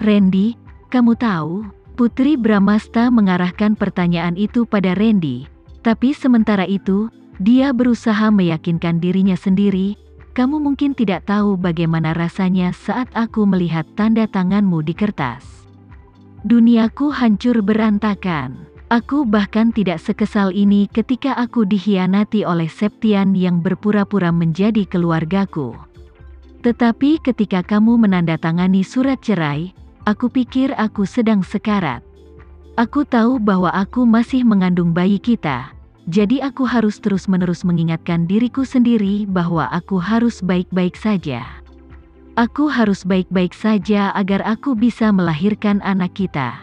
Randy, kamu tahu, Putri Bramasta mengarahkan pertanyaan itu pada Randy. Tapi sementara itu, dia berusaha meyakinkan dirinya sendiri, kamu mungkin tidak tahu bagaimana rasanya saat aku melihat tanda tanganmu di kertas. Duniaku hancur berantakan. Aku bahkan tidak sekesal ini ketika aku dikhianati oleh Septian yang berpura-pura menjadi keluargaku. Tetapi ketika kamu menandatangani surat cerai, aku pikir aku sedang sekarat. Aku tahu bahwa aku masih mengandung bayi kita, jadi aku harus terus-menerus mengingatkan diriku sendiri bahwa aku harus baik-baik saja. Aku harus baik-baik saja agar aku bisa melahirkan anak kita.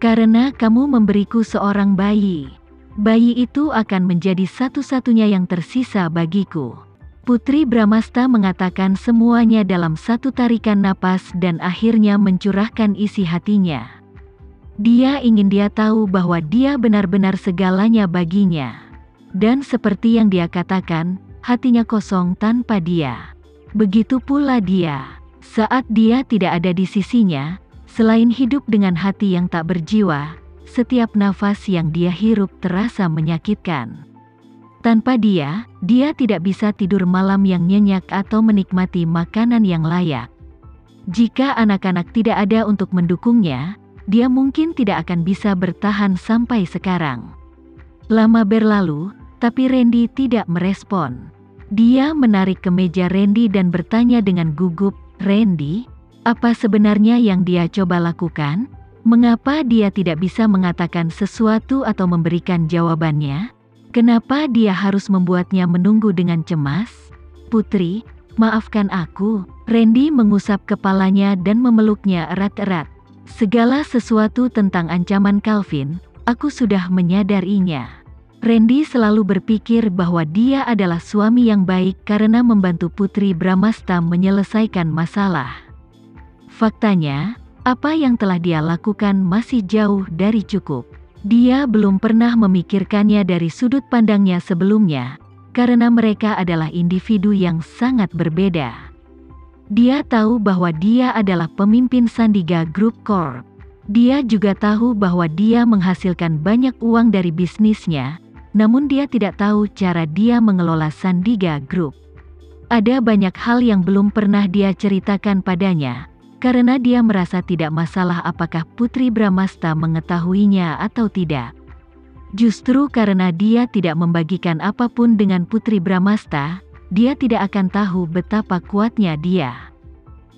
Karena kamu memberiku seorang bayi. Bayi itu akan menjadi satu-satunya yang tersisa bagiku. Putri Bramasta mengatakan semuanya dalam satu tarikan napas dan akhirnya mencurahkan isi hatinya. Dia ingin dia tahu bahwa dia benar-benar segalanya baginya. Dan seperti yang dia katakan, hatinya kosong tanpa dia. Begitu pula dia, saat dia tidak ada di sisinya, selain hidup dengan hati yang tak berjiwa, setiap nafas yang dia hirup terasa menyakitkan. Tanpa dia tidak bisa tidur malam yang nyenyak atau menikmati makanan yang layak. Jika anak-anak tidak ada untuk mendukungnya, dia mungkin tidak akan bisa bertahan sampai sekarang. Lama berlalu, tapi Randy tidak merespon. Dia menarik kemeja Randy dan bertanya dengan gugup, "Randy, apa sebenarnya yang dia coba lakukan? Mengapa dia tidak bisa mengatakan sesuatu atau memberikan jawabannya? Kenapa dia harus membuatnya menunggu dengan cemas?" "Putri, maafkan aku." Randy mengusap kepalanya dan memeluknya erat-erat. "Segala sesuatu tentang ancaman Calvin, aku sudah menyadarinya." Randy selalu berpikir bahwa dia adalah suami yang baik karena membantu Putri Bramasta menyelesaikan masalah. Faktanya, apa yang telah dia lakukan masih jauh dari cukup. Dia belum pernah memikirkannya dari sudut pandangnya sebelumnya, karena mereka adalah individu yang sangat berbeda. Dia tahu bahwa dia adalah pemimpin Sandiga Group Corp. Dia juga tahu bahwa dia menghasilkan banyak uang dari bisnisnya, namun dia tidak tahu cara dia mengelola Sandiga Group. Ada banyak hal yang belum pernah dia ceritakan padanya, karena dia merasa tidak masalah apakah Putri Bramasta mengetahuinya atau tidak. Justru karena dia tidak membagikan apapun dengan Putri Bramasta, dia tidak akan tahu betapa kuatnya dia.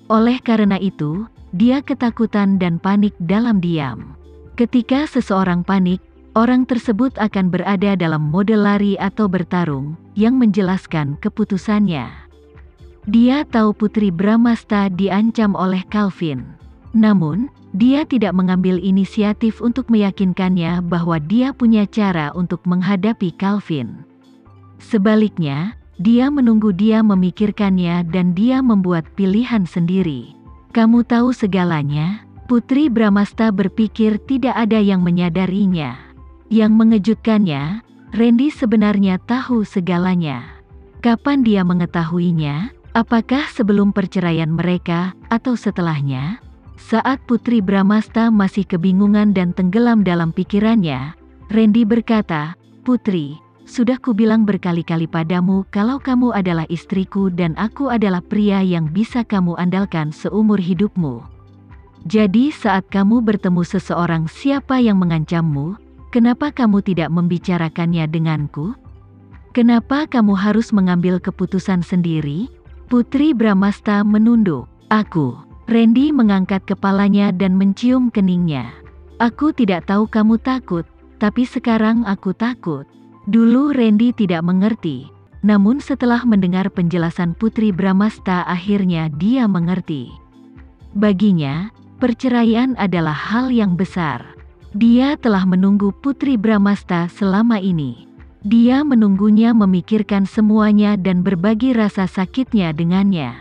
Oleh karena itu, dia ketakutan dan panik dalam diam. Ketika seseorang panik, orang tersebut akan berada dalam mode lari atau bertarung, yang menjelaskan keputusannya. Dia tahu Putri Bramasta diancam oleh Calvin. Namun, dia tidak mengambil inisiatif untuk meyakinkannya bahwa dia punya cara untuk menghadapi Calvin. Sebaliknya, dia menunggu dia memikirkannya dan dia membuat pilihan sendiri. "Kamu tahu segalanya?" Putri Bramasta berpikir tidak ada yang menyadarinya. Yang mengejutkannya, Randy sebenarnya tahu segalanya. Kapan dia mengetahuinya? Apakah sebelum perceraian mereka, atau setelahnya? Saat Putri Bramasta masih kebingungan dan tenggelam dalam pikirannya, Randy berkata, "Putri, sudah kubilang berkali-kali padamu kalau kamu adalah istriku dan aku adalah pria yang bisa kamu andalkan seumur hidupmu. Jadi saat kamu bertemu seseorang siapa yang mengancammu, kenapa kamu tidak membicarakannya denganku? Kenapa kamu harus mengambil keputusan sendiri?" Putri Bramasta menunduk. "Aku." Randy mengangkat kepalanya dan mencium keningnya. "Aku tidak tahu kamu takut, tapi sekarang aku takut." Dulu Randy tidak mengerti, namun setelah mendengar penjelasan Putri Bramasta akhirnya dia mengerti. Baginya, perceraian adalah hal yang besar. Dia telah menunggu Putri Bramasta selama ini. Dia menunggunya memikirkan semuanya dan berbagi rasa sakitnya dengannya.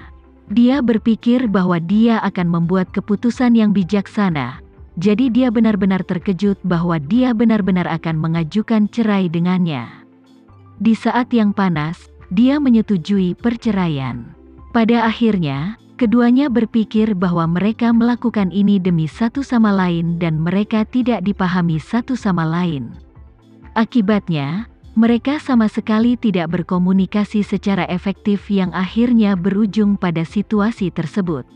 Dia berpikir bahwa dia akan membuat keputusan yang bijaksana, jadi dia benar-benar terkejut bahwa dia benar-benar akan mengajukan cerai dengannya. Di saat yang panas, dia menyetujui perceraian. Pada akhirnya, Keduanya berpikir bahwa mereka melakukan ini demi satu sama lain dan mereka tidak dipahami satu sama lain. Akibatnya, mereka sama sekali tidak berkomunikasi secara efektif yang akhirnya berujung pada situasi tersebut.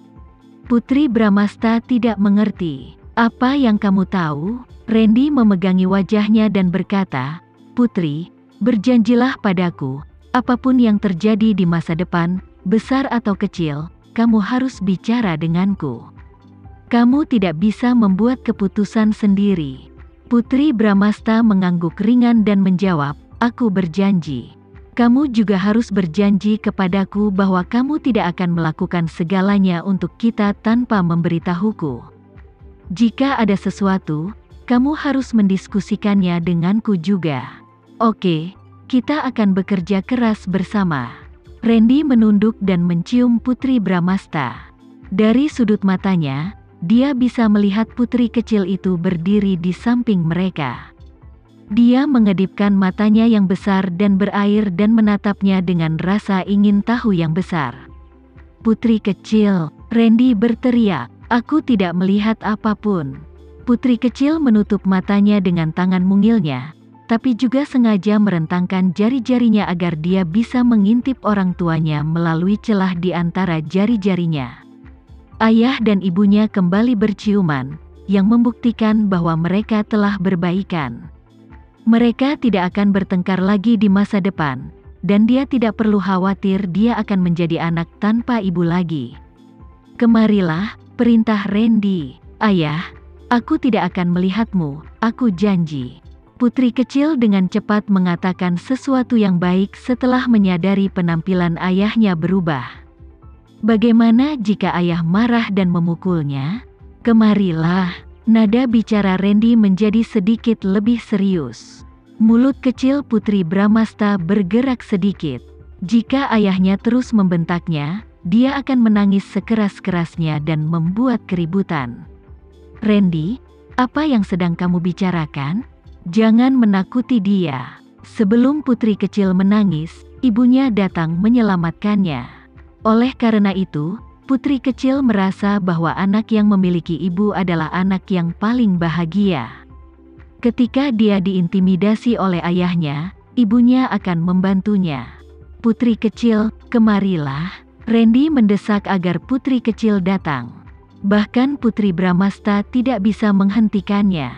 Putri Bramasta tidak mengerti. Apa yang kamu tahu? Randy memegangi wajahnya dan berkata, "Putri, berjanjilah padaku, apapun yang terjadi di masa depan, besar atau kecil, kamu harus bicara denganku. Kamu tidak bisa membuat keputusan sendiri." Putri Bramasta mengangguk ringan dan menjawab, "Aku berjanji." "Kamu juga harus berjanji kepadaku bahwa kamu tidak akan melakukan segalanya untuk kita tanpa memberitahuku. Jika ada sesuatu, kamu harus mendiskusikannya denganku juga." "Oke, kita akan bekerja keras bersama." Randy menunduk dan mencium Putri Bramasta. Dari sudut matanya, dia bisa melihat putri kecil itu berdiri di samping mereka. Dia mengedipkan matanya yang besar dan berair dan menatapnya dengan rasa ingin tahu yang besar. "Putri kecil," Randy berteriak, "aku tidak melihat apapun." Putri kecil menutup matanya dengan tangan mungilnya, tapi juga sengaja merentangkan jari-jarinya agar dia bisa mengintip orang tuanya melalui celah di antara jari-jarinya. Ayah dan ibunya kembali berciuman, yang membuktikan bahwa mereka telah berbaikan. Mereka tidak akan bertengkar lagi di masa depan, dan dia tidak perlu khawatir dia akan menjadi anak tanpa ibu lagi. "Kemarilah," perintah Randy. "Ayah, aku tidak akan melihatmu, aku janji." Putri kecil dengan cepat mengatakan sesuatu yang baik setelah menyadari penampilan ayahnya berubah. "Bagaimana jika ayah marah dan memukulnya?" "Kemarilah." Nada bicara Randy menjadi sedikit lebih serius. Mulut kecil Putri Bramasta bergerak sedikit. Jika ayahnya terus membentaknya, dia akan menangis sekeras-kerasnya dan membuat keributan. "Randy, apa yang sedang kamu bicarakan? Jangan menakuti dia." Sebelum putri kecil menangis, ibunya datang menyelamatkannya. Oleh karena itu, putri kecil merasa bahwa anak yang memiliki ibu adalah anak yang paling bahagia. Ketika dia diintimidasi oleh ayahnya, ibunya akan membantunya. "Putri kecil, kemarilah." Randy mendesak agar putri kecil datang. Bahkan Putri Bramasta tidak bisa menghentikannya.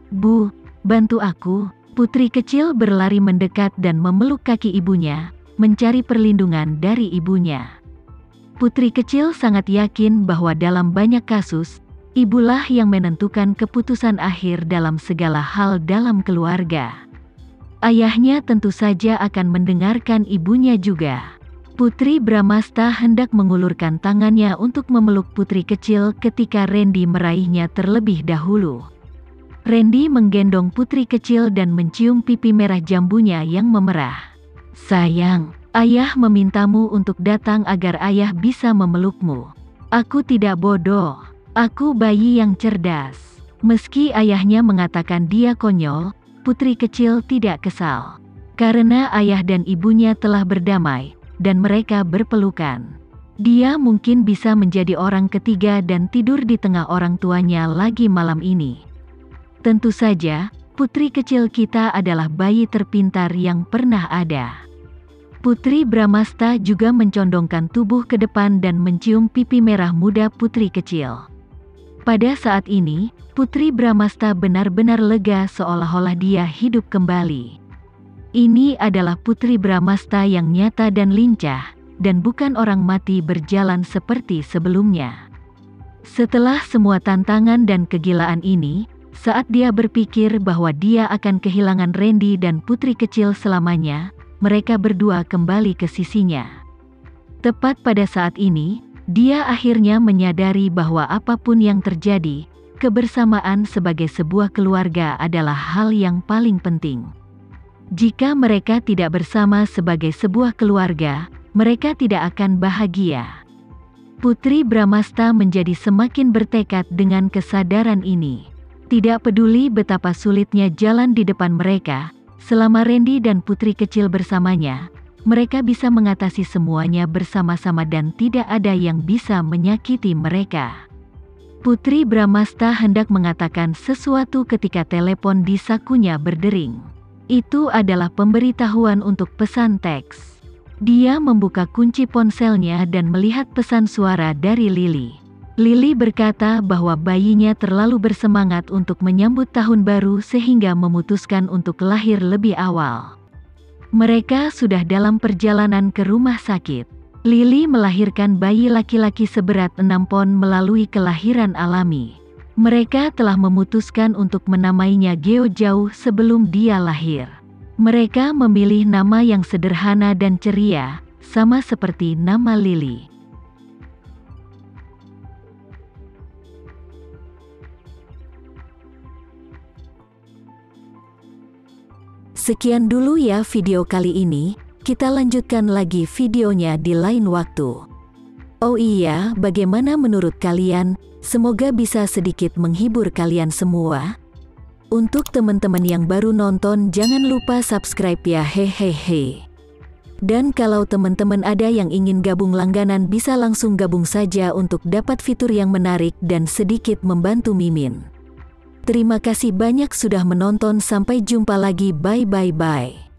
"Bu, bantu aku." Putri kecil berlari mendekat dan memeluk kaki ibunya, mencari perlindungan dari ibunya. Putri kecil sangat yakin bahwa dalam banyak kasus, ibulah yang menentukan keputusan akhir dalam segala hal dalam keluarga. Ayahnya tentu saja akan mendengarkan ibunya juga. Putri Bramasta hendak mengulurkan tangannya untuk memeluk putri kecil ketika Randy meraihnya terlebih dahulu. Randy menggendong putri kecil dan mencium pipi merah jambunya yang memerah. "Sayang, ayah memintamu untuk datang agar ayah bisa memelukmu." "Aku tidak bodoh. Aku bayi yang cerdas." Meski ayahnya mengatakan dia konyol, putri kecil tidak kesal. Karena ayah dan ibunya telah berdamai, dan mereka berpelukan. Dia mungkin bisa menjadi orang ketiga dan tidur di tengah orang tuanya lagi malam ini. Tentu saja, putri kecil kita adalah bayi terpintar yang pernah ada. Putri Bramasta juga mencondongkan tubuh ke depan dan mencium pipi merah muda putri kecil. Pada saat ini, Putri Bramasta benar-benar lega seolah-olah dia hidup kembali. Ini adalah Putri Bramasta yang nyata dan lincah, dan bukan orang mati berjalan seperti sebelumnya. Setelah semua tantangan dan kegilaan ini, saat dia berpikir bahwa dia akan kehilangan Randy dan putri kecil selamanya, mereka berdua kembali ke sisinya. Tepat pada saat ini, dia akhirnya menyadari bahwa apapun yang terjadi, kebersamaan sebagai sebuah keluarga adalah hal yang paling penting. Jika mereka tidak bersama sebagai sebuah keluarga, mereka tidak akan bahagia. Putri Bramasta menjadi semakin bertekad dengan kesadaran ini. Tidak peduli betapa sulitnya jalan di depan mereka, selama Randy dan putri kecil bersamanya, Mereka bisa mengatasi semuanya bersama-sama dan tidak ada yang bisa menyakiti mereka. Putri Bramasta hendak mengatakan sesuatu ketika telepon di sakunya berdering. Itu adalah pemberitahuan untuk pesan teks. Dia membuka kunci ponselnya dan melihat pesan suara dari Lily. Lily berkata bahwa bayinya terlalu bersemangat untuk menyambut tahun baru sehingga memutuskan untuk lahir lebih awal. Mereka sudah dalam perjalanan ke rumah sakit. Lily melahirkan bayi laki-laki seberat 6 pon melalui kelahiran alami. Mereka telah memutuskan untuk menamainya Geo jauh sebelum dia lahir. Mereka memilih nama yang sederhana dan ceria, sama seperti nama Lily. Sekian dulu ya video kali ini, kita lanjutkan lagi videonya di lain waktu. Oh iya, bagaimana menurut kalian? Semoga bisa sedikit menghibur kalian semua. Untuk teman-teman yang baru nonton, jangan lupa subscribe ya, hehehe. Dan kalau teman-teman ada yang ingin gabung langganan, bisa langsung gabung saja untuk dapat fitur yang menarik dan sedikit membantu Mimin. Terima kasih banyak sudah menonton, sampai jumpa lagi, bye.